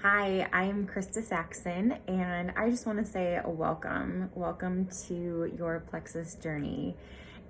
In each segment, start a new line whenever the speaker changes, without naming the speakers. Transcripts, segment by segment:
Hi, I'm Krista Saxon, and I just want to say welcome to Your Plexus journey.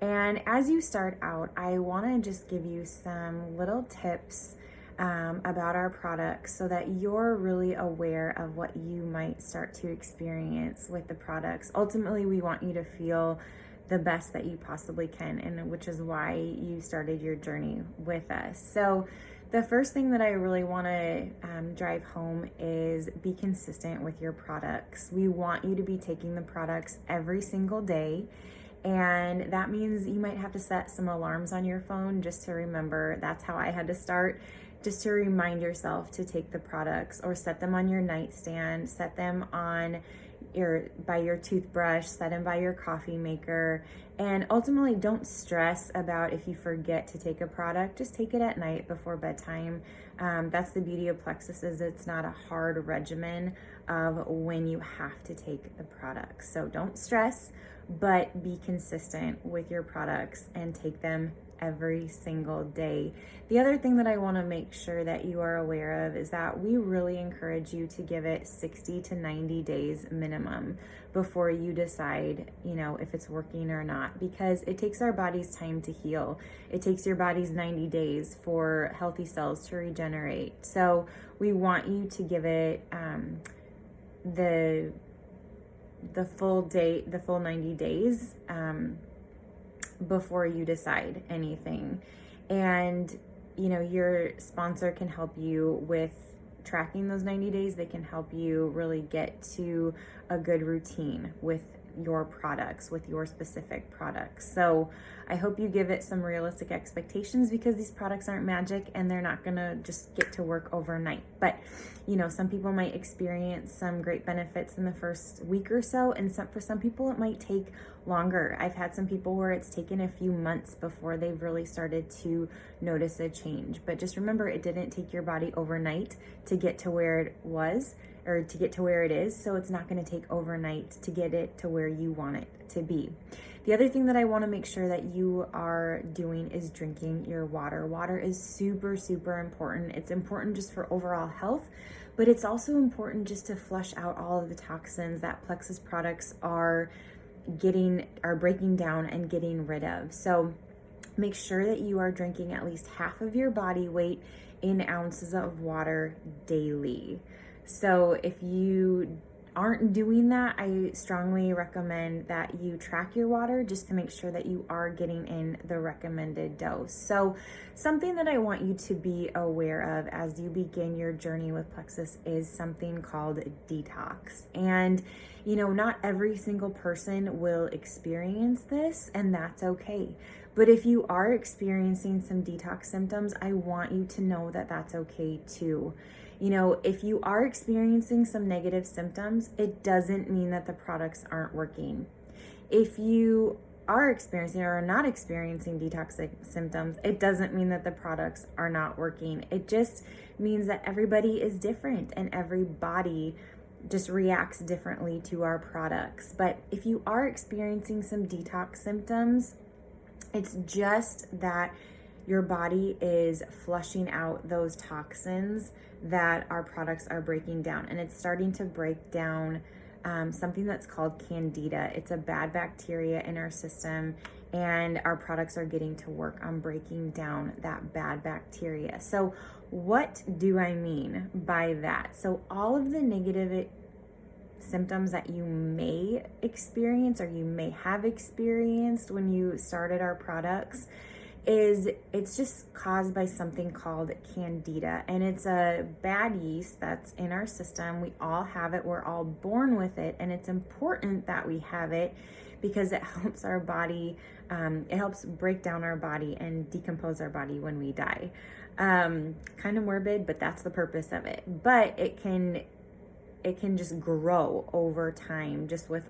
And as you start out, I want to just give you some little tips about our products so that you're really aware of what you might start to experience with the products. Ultimately, we want you to feel the best that you possibly can, and which is why you started your journey with us. So the first thing that I really want to drive home is be consistent with your products. We want you to be taking the products every single day. And that means you might have to set some alarms on your phone just to remember. That's how I had to start, just to remind yourself to take the products, or set them on your nightstand, set them on by your toothbrush, set them by your coffee maker. And ultimately, don't stress about if you forget to take a product. Just take it at night before bedtime. That's the beauty of Plexus, is it's not a hard regimen of when you have to take the products. So don't stress, but be consistent with your products and take them every single day. The other thing that I want to make sure that you are aware of is that we really encourage you to give it 60 to 90 days minimum before you decide, if it's working or not, because it takes our body's time to heal. It takes your body's 90 days for healthy cells to regenerate. So we want you to give it the full 90 days before you decide anything. And your sponsor can help you with tracking those 90 days. They can help you really get to a good routine with your products, with your specific products. So I hope you give it some realistic expectations, because these products aren't magic and they're not gonna just get to work overnight. But some people might experience some great benefits in the first week or so, and for some people it might take longer. I've had some people where it's taken a few months before they've really started to notice a change. But just remember, it didn't take your body overnight to get to where it was, or to get to where it is. So it's not going to take overnight to get it to where you want it to be. The other thing that I want to make sure that you are doing is drinking your water. Water is super, super important. It's important just for overall health, but it's also important just to flush out all of the toxins that Plexus products are breaking down and getting rid of. So make sure that you are drinking at least half of your body weight in ounces of water daily. So if you aren't doing that, I strongly recommend that you track your water just to make sure that you are getting in the recommended dose. So something that I want you to be aware of as you begin your journey with Plexus is something called detox. And not every single person will experience this, and that's okay. But if you are experiencing some detox symptoms, I want you to know that that's okay too. If you are experiencing some negative symptoms, it doesn't mean that the products aren't working. If you are experiencing or are not experiencing detox symptoms, it doesn't mean that the products are not working. It just means that everybody is different and every body just reacts differently to our products. But if you are experiencing some detox symptoms, it's just that your body is flushing out those toxins that our products are breaking down. And it's starting to break down something that's called candida. It's a bad bacteria in our system, and our products are getting to work on breaking down that bad bacteria. So what do I mean by that? So all of the negative symptoms that you may experience, or you may have experienced when you started our products, it's just caused by something called candida, and it's a bad yeast that's in our system. We all have it. We're all born with it, and it's important that we have it because it helps our body, it helps break down our body and decompose our body when we die. Kind of morbid, but that's the purpose of it. But it can just grow over time, just with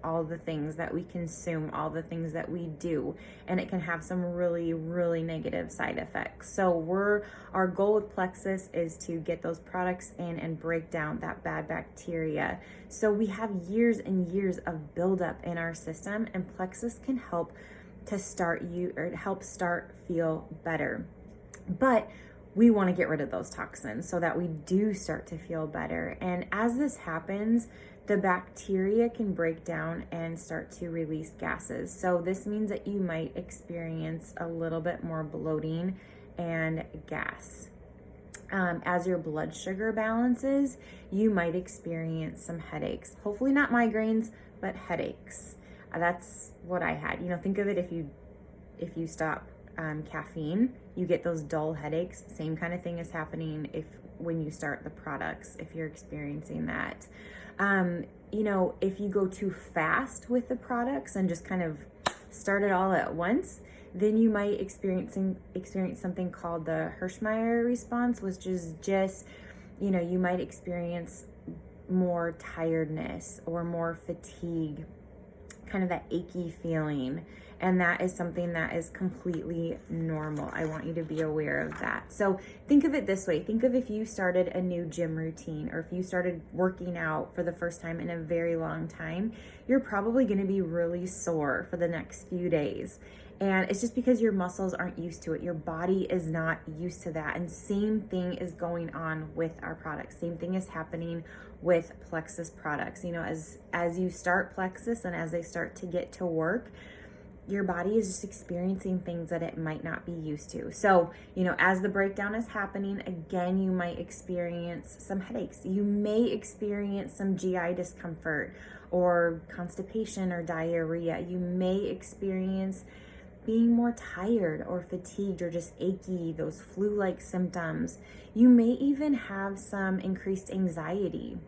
all the things that we consume, all the things that we do, and it can have some really, really negative side effects. So our goal with Plexus is to get those products in and break down that bad bacteria. So we have years and years of buildup in our system, and Plexus can help to help start feel better. But we want to get rid of those toxins so that we do start to feel better. And as this happens, the bacteria can break down and start to release gases. So this means that you might experience a little bit more bloating and gas. As your blood sugar balances, you might experience some headaches. Hopefully not migraines, but headaches. That's what I had. Think of it, if you stop caffeine, you get those dull headaches. Same kind of thing is happening when you start the products, if you're experiencing that. If you go too fast with the products and just kind of start it all at once, then you might experience something called the Hirschmeyer response, which is just, you might experience more tiredness or more fatigue, kind of that achy feeling. And that is something that is completely normal. I want you to be aware of that. So think of it this way. Think of if you started a new gym routine, or if you started working out for the first time in a very long time, you're probably going to be really sore for the next few days. And it's just because your muscles aren't used to it. Your body is not used to that. And same thing is going on with our products. Same thing is happening with Plexus products. As you start Plexus and as they start to get to work, your body is just experiencing things that it might not be used to. So, as the breakdown is happening, again, you might experience some headaches. You may experience some GI discomfort or constipation or diarrhea. You may experience being more tired or fatigued or just achy, those flu-like symptoms. You may even have some increased anxiety,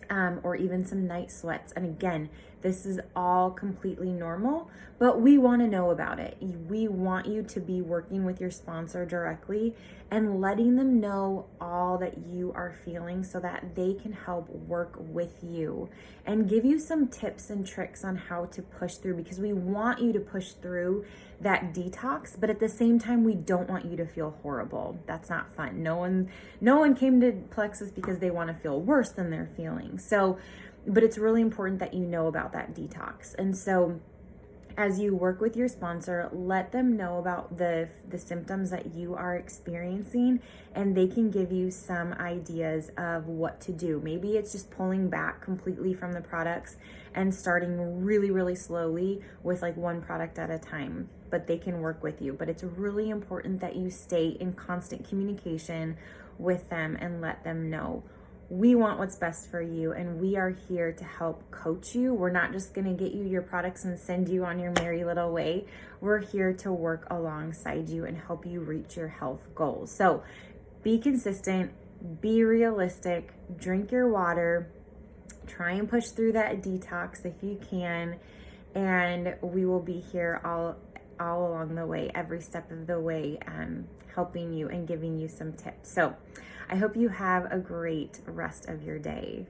or even some night sweats. And again, this is all completely normal, but we want to know about it. We want you to be working with your sponsor directly and letting them know all that you are feeling so that they can help work with you and give you some tips and tricks on how to push through, because we want you to push through that detox, but at the same time, we don't want you to feel horrible. That's not fun. No one came to Plexus because they want to feel worse than they're feeling. So, but it's really important that you know about that detox. And so as you work with your sponsor, let them know about the symptoms that you are experiencing, and they can give you some ideas of what to do. Maybe it's just pulling back completely from the products and starting really, really slowly with like one product at a time, but they can work with you. But it's really important that you stay in constant communication with them and let them know. We want what's best for you, and we are here to help coach you. We're not just going to get you your products and send you on your merry little way. We're here to work alongside you and help you reach your health goals. So be consistent, be realistic, drink your water, try and push through that detox if you can, and we will be here all along the way, every step of the way, helping you and giving you some tips. So I hope you have a great rest of your day.